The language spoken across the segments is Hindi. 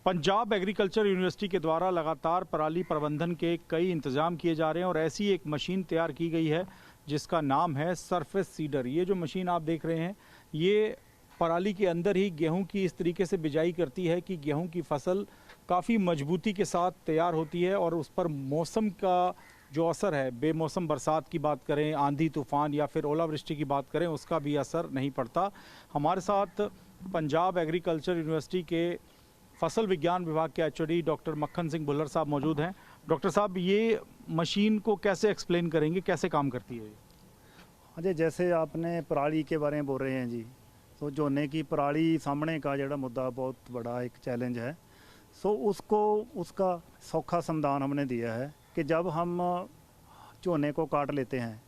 पंजाब एग्रीकल्चर यूनिवर्सिटी के द्वारा लगातार पराली प्रबंधन के कई इंतजाम किए जा रहे हैं और ऐसी एक मशीन तैयार की गई है जिसका नाम है सरफेस सीडर। ये जो मशीन आप देख रहे हैं ये पराली के अंदर ही गेहूं की इस तरीके से बिजाई करती है कि गेहूं की फसल काफ़ी मजबूती के साथ तैयार होती है और उस पर मौसम का जो असर है, बेमौसम बरसात की बात करें, आंधी तूफान या फिर ओलावृष्टि की बात करें, उसका भी असर नहीं पड़ता। हमारे साथ पंजाब एग्रीकल्चर यूनिवर्सिटी के फसल विज्ञान विभाग के एचओडी डॉक्टर मक्खन सिंह भुल्लर साहब मौजूद हैं। डॉक्टर साहब, ये मशीन को कैसे एक्सप्लेन करेंगे, कैसे काम करती है? हाँ जी, जैसे आपने पराली के बारे में बोल रहे हैं जी, तो झोने की पराली सामने का जो मुद्दा बहुत बड़ा एक चैलेंज है। सो उसका सौखा समाधान हमने दिया है कि जब हम झोने को काट लेते हैं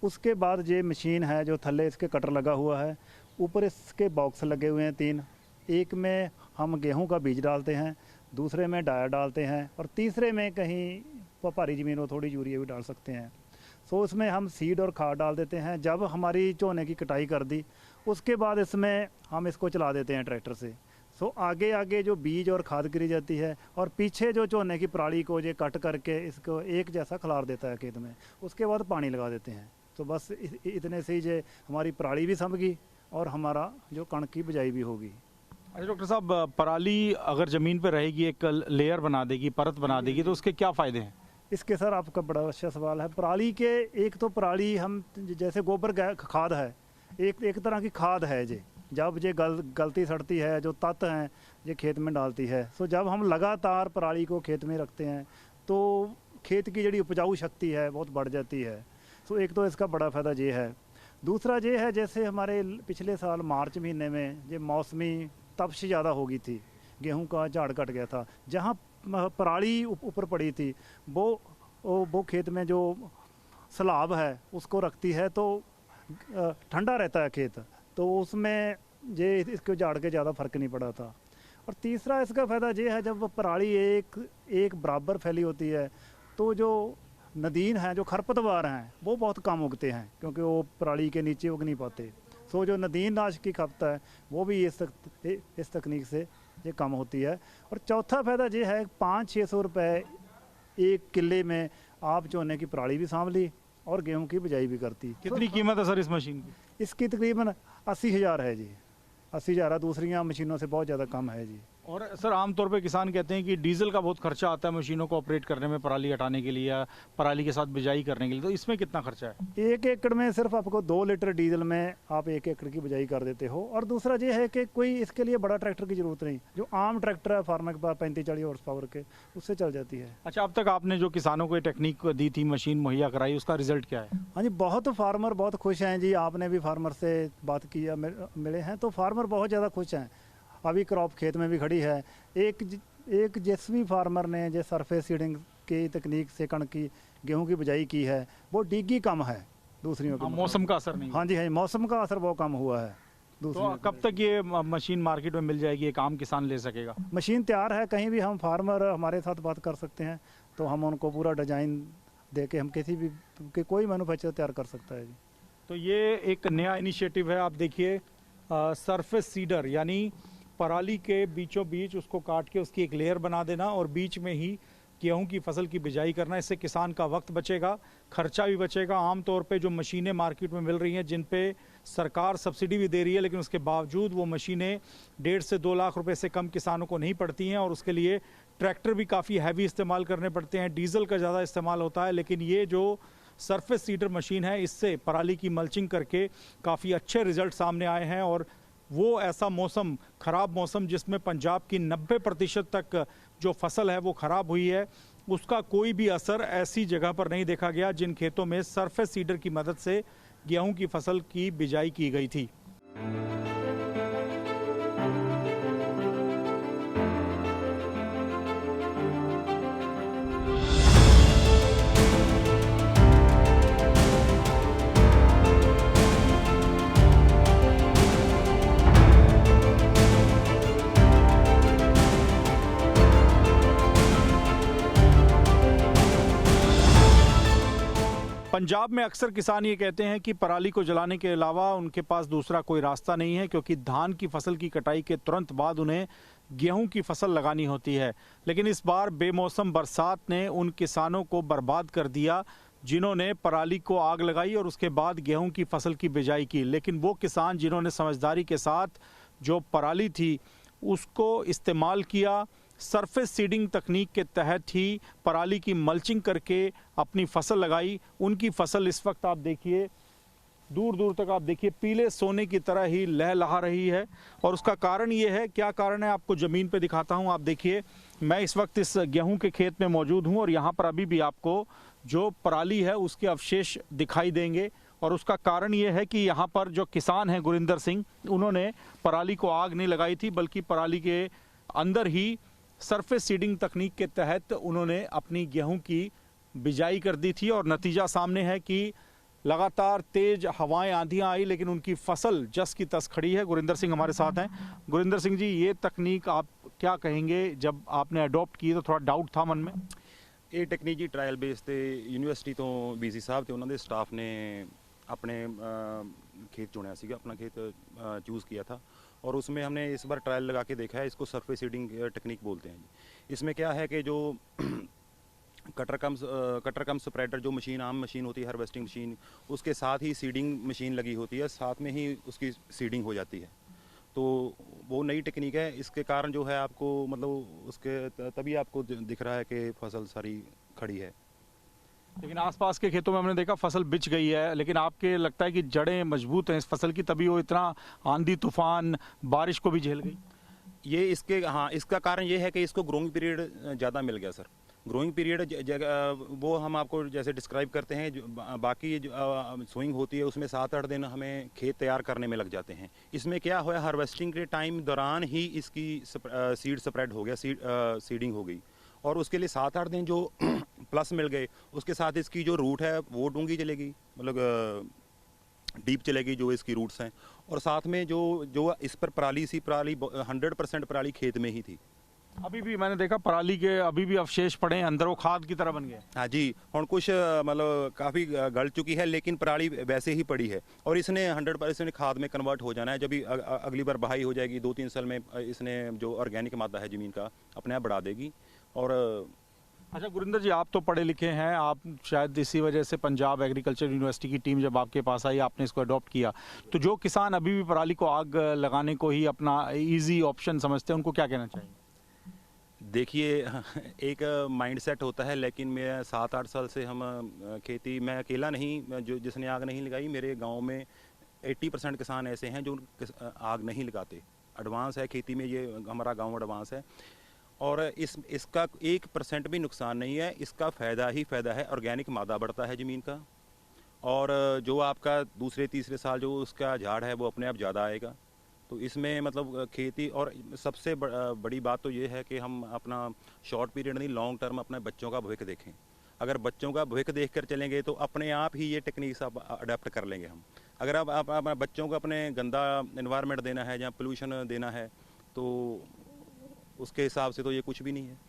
उसके बाद ये मशीन है जो थल्ले इसके कटर लगा हुआ है, ऊपर इसके बॉक्स लगे हुए हैं 3। एक में हम गेहूं का बीज डालते हैं, दूसरे में डाया डालते हैं और तीसरे में कहीं भारी ज़मीन हो थोड़ी यूरिया भी डाल सकते हैं। सो उसमें हम सीड और खाद डाल देते हैं। जब हमारी झोने की कटाई कर दी उसके बाद इसमें हम इसको चला देते हैं ट्रैक्टर से। सो आगे आगे जो बीज और खाद गिरी जाती है और पीछे जो झोने की पराली को ये कट करके इसको एक जैसा खिलार देता है खेत में। उसके बाद पानी लगा देते हैं। तो बस इतने से ही ये हमारी पराली भी समझगी और हमारा जो कणक की बिजाई भी होगी। अच्छा डॉक्टर साहब, पराली अगर ज़मीन पर रहेगी, एक लेयर बना देगी, परत बना देगी, तो उसके क्या फ़ायदे हैं? इसके सर आपका बड़ा अच्छा सवाल है। पराली के एक तो पराली हम जैसे गोबर खाद है, एक तरह की खाद है जी। जब ये गलती सड़ती है, जो तत्व हैं ये खेत में डालती है। सो जब हम लगातार पराली को खेत में रखते हैं तो खेत की जड़ी उपजाऊ शक्ति है बहुत बढ़ जाती है। सो एक तो इसका बड़ा फ़ायदा ये है। दूसरा ये है, जैसे हमारे पिछले साल मार्च महीने में ये मौसमी तपश ज़्यादा हो गई थी, गेहूं का झाड़ कट गया था, जहां पराली ऊपर पड़ी थी वो खेत में जो सलाब है उसको रखती है तो ठंडा रहता है खेत, तो उसमें ये इसके झाड़ के ज़्यादा फर्क नहीं पड़ा था। और तीसरा इसका फ़ायदा ये है, जब पराली एक बराबर फैली होती है तो जो नदीन हैं, जो खरपतवार हैं, वो बहुत कम उगते हैं क्योंकि वो पराली के नीचे उग नहीं पाते। सो जो नदीन नाश की खपत है वो भी इस तकनीक से ये कम होती है। और चौथा फ़ायदा ये है, 500-600 रुपये एक किले में आप झोने की पराली भी सांभ ली और गेहूं की बिजाई भी करती। कितनी कीमत है सर इस मशीन की? इसकी तकरीबन 80,000 है जी। 80,000 है, दूसरी मशीनों से बहुत ज़्यादा कम है जी। और सर आमतौर पे किसान कहते हैं कि डीजल का बहुत खर्चा आता है मशीनों को ऑपरेट करने में, पराली हटाने के लिए या पराली के साथ बिजाई करने के लिए, तो इसमें कितना खर्चा है? 1 एकड़ में सिर्फ आपको 2 लीटर डीजल में आप 1 एकड़ की बिजाई कर देते हो। और दूसरा ये है कि कोई इसके लिए बड़ा ट्रैक्टर की ज़रूरत नहीं, जो आम ट्रैक्टर है फार्मर के पास 35-40 हॉर्स पावर के, उससे चल जाती है। अच्छा, अब तक आपने जो किसानों को टेक्निक दी थी, मशीन मुहैया कराई, उसका रिजल्ट क्या है? हाँ जी, बहुत फार्मर बहुत खुश हैं जी। आपने भी फार्मर से बात किया, मिले हैं तो फार्मर बहुत ज़्यादा खुश हैं। अभी क्रॉप खेत में भी खड़ी है। एक जिस भी फार्मर ने जो सरफेस सीडिंग की तकनीक से कणक की गेहूं की बिजाई की है वो डिग्गी कम है दूसरियों के। मौसम का असर नहीं? हाँ जी, हाँ, मौसम का असर बहुत कम हुआ है। तो कब तक ये मशीन मार्केट में मिल जाएगी, एक आम किसान ले सकेगा? मशीन तैयार है, कहीं भी हम फार्मर हमारे साथ बात कर सकते हैं तो हम उनको पूरा डिजाइन दे के हम किसी भी कोई मैन्युफैक्चर तैयार कर सकता है जी। तो ये एक नया इनिशिएटिव है। आप देखिए, सरफेस सीडर यानी पराली के बीचों बीच उसको काट के उसकी एक लेयर बना देना और बीच में ही गेहूं की फसल की बिजाई करना। इससे किसान का वक्त बचेगा, खर्चा भी बचेगा। आमतौर पे जो मशीनें मार्केट में मिल रही हैं जिन पे सरकार सब्सिडी भी दे रही है, लेकिन उसके बावजूद वो मशीनें 1.5 से 2 लाख रुपए से कम किसानों को नहीं पड़ती हैं और उसके लिए ट्रैक्टर भी काफ़ी हैवी इस्तेमाल करने पड़ते हैं, डीजल का ज़्यादा इस्तेमाल होता है। लेकिन ये जो सरफेस सीडर मशीन है, इससे पराली की मल्चिंग करके काफ़ी अच्छे रिजल्ट सामने आए हैं। और वो ऐसा मौसम, ख़राब मौसम जिसमें पंजाब की 90% तक जो फसल है वो ख़राब हुई है, उसका कोई भी असर ऐसी जगह पर नहीं देखा गया जिन खेतों में सरफेस सीडर की मदद से गेहूं की फसल की बिजाई की गई थी। पंजाब में अक्सर किसान ये कहते हैं कि पराली को जलाने के अलावा उनके पास दूसरा कोई रास्ता नहीं है, क्योंकि धान की फसल की कटाई के तुरंत बाद उन्हें गेहूं की फसल लगानी होती है। लेकिन इस बार बेमौसम बरसात ने उन किसानों को बर्बाद कर दिया जिन्होंने पराली को आग लगाई और उसके बाद गेहूं की फसल की बिजाई की। लेकिन वो किसान जिन्होंने समझदारी के साथ जो पराली थी उसको इस्तेमाल किया, सरफेस सीडिंग तकनीक के तहत ही पराली की मल्चिंग करके अपनी फसल लगाई, उनकी फसल इस वक्त आप देखिए दूर दूर तक आप देखिए पीले सोने की तरह ही लहलहा रही है। और उसका कारण ये है, क्या कारण है आपको ज़मीन पे दिखाता हूँ। आप देखिए मैं इस वक्त इस गेहूं के खेत में मौजूद हूँ और यहाँ पर अभी भी आपको जो पराली है उसके अवशेष दिखाई देंगे। और उसका कारण ये है कि यहाँ पर जो किसान हैं गुरिंदर सिंह, उन्होंने पराली को आग नहीं लगाई थी बल्कि पराली के अंदर ही सरफेस सीडिंग तकनीक के तहत उन्होंने अपनी गेहूं की बिजाई कर दी थी। और नतीजा सामने है कि लगातार तेज हवाएं आंधियां आई लेकिन उनकी फसल जस की तस खड़ी है। गुरिंदर सिंह हमारे साथ हैं। गुरिंदर सिंह जी, ये तकनीक आप क्या कहेंगे, जब आपने अडॉप्ट की तो थोड़ा डाउट था मन में? ਇਹ ਟੈਕਨੀਕ ਜੀ ਟ੍ਰਾਇਲ ਬੇਸ ਤੇ ਯੂਨੀਵਰਸਿਟੀ ਤੋਂ ਬੀਸੀ ਸਾਹਿਬ ਤੇ ਉਹਨਾਂ ਦੇ ਸਟਾਫ ਨੇ अपने खेत चुना सीगा, अपना खेत चूज़ किया था और उसमें हमने इस बार ट्रायल लगा के देखा है। इसको सरफेस सीडिंग टेक्निक बोलते हैं जी। इसमें क्या है कि जो कटर कम स्प्रेडर जो मशीन आम मशीन होती है, हार्वेस्टिंग मशीन, उसके साथ ही सीडिंग मशीन लगी होती है, साथ में ही उसकी सीडिंग हो जाती है। तो वो नई टेक्निक है। इसके कारण जो है आपको मतलब उसके तभी आपको दिख रहा है कि फसल सारी खड़ी है। लेकिन आसपास के खेतों में हमने देखा फसल बिछ गई है, लेकिन आपके लगता है कि जड़ें मजबूत हैं इस फसल की, तभी वो इतना आंधी तूफान बारिश को भी झेल गई? ये इसके इसका कारण ये है कि इसको ग्रोइंग पीरियड ज़्यादा मिल गया सर। ग्रोइंग पीरियड वो हम आपको जैसे डिस्क्राइब करते हैं, जो बाकी सोइंग होती है उसमें 7-8 दिन हमें खेत तैयार करने में लग जाते हैं। इसमें क्या हुआ, हार्वेस्टिंग के टाइम दौरान ही इसकी सीड स्प्रेड हो गया, सीडिंग हो गई और उसके लिए 7-8 दिन जो प्लस मिल गए। उसके साथ इसकी जो रूट है वो डूंगी चलेगी, मतलब डीप चलेगी जो इसकी रूट्स हैं। और साथ में जो इस पर पराली 100% पराली खेत में ही थी। अभी भी मैंने देखा पराली के अभी भी अवशेष पड़े हैं अंदर, वो खाद की तरह बन गए। हाँ जी, और कुछ मतलब काफ़ी गल चुकी है लेकिन पराली वैसे ही पड़ी है और इसने 100% खाद में कन्वर्ट हो जाना है। जब अगली बार बहाई हो जाएगी 2-3 साल में, इसने जो ऑर्गेनिक मादा है ज़मीन का अपने आप बढ़ा देगी। और अच्छा गुरिंदर जी, आप तो पढ़े लिखे हैं, आप शायद इसी वजह से पंजाब एग्रीकल्चर यूनिवर्सिटी की टीम जब आपके पास आई आपने इसको अडॉप्ट किया, तो जो किसान अभी भी पराली को आग लगाने को ही अपना इजी ऑप्शन समझते हैं उनको क्या कहना चाहिए? देखिए, एक माइंडसेट होता है, लेकिन मैं 7-8 साल से हम खेती, मैं अकेला नहीं जो जिसने आग नहीं लगाई, मेरे गांव में 80% किसान ऐसे हैं जो आग नहीं लगाते। एडवांस है खेती में, ये हमारा गांव एडवांस है और इसका 1% भी नुकसान नहीं है। इसका फ़ायदा ही फ़ायदा है। ऑर्गेनिक मादा बढ़ता है ज़मीन का और जो आपका दूसरे तीसरे साल जो उसका झाड़ है वो अपने आप ज़्यादा आएगा। तो इसमें मतलब खेती, और सबसे बड़ी बात तो ये है कि हम अपना शॉर्ट पीरियड नहीं, लॉन्ग टर्म अपने बच्चों का भविष्य देखें। अगर बच्चों का भविष्य देख कर चलेंगे तो अपने आप ही ये टेक्निक्स आप अडेप्ट कर लेंगे हम। अगर आप अपने बच्चों को अपने गंदा एनवायरनमेंट देना है या पोल्यूशन देना है तो उसके हिसाब से तो ये कुछ भी नहीं है।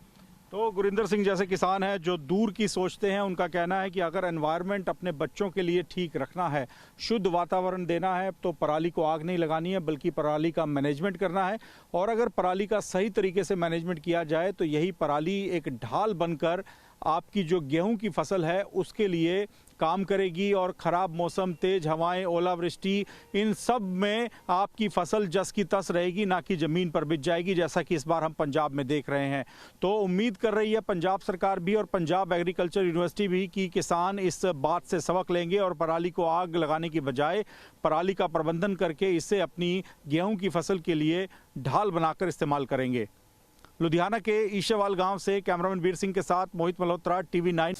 तो गुरिंदर सिंह जैसे किसान हैं जो दूर की सोचते हैं, उनका कहना है कि अगर एनवायरनमेंट अपने बच्चों के लिए ठीक रखना है, शुद्ध वातावरण देना है, तो पराली को आग नहीं लगानी है बल्कि पराली का मैनेजमेंट करना है। और अगर पराली का सही तरीके से मैनेजमेंट किया जाए तो यही पराली एक ढाल बनकर आपकी जो गेहूं की फसल है उसके लिए काम करेगी और ख़राब मौसम, तेज हवाएं, ओलावृष्टि, इन सब में आपकी फसल जस की तस रहेगी, ना कि ज़मीन पर बिछ जाएगी, जैसा कि इस बार हम पंजाब में देख रहे हैं। तो उम्मीद कर रही है पंजाब सरकार भी और पंजाब एग्रीकल्चर यूनिवर्सिटी भी कि किसान इस बात से सबक लेंगे और पराली को आग लगाने की बजाय पराली का प्रबंधन करके इसे अपनी गेहूँ की फसल के लिए ढाल बनाकर इस्तेमाल करेंगे। लुधियाना के ईशेवाल गांव से कैमरामैन वीर सिंह के साथ मोहित मल्होत्रा, TV9।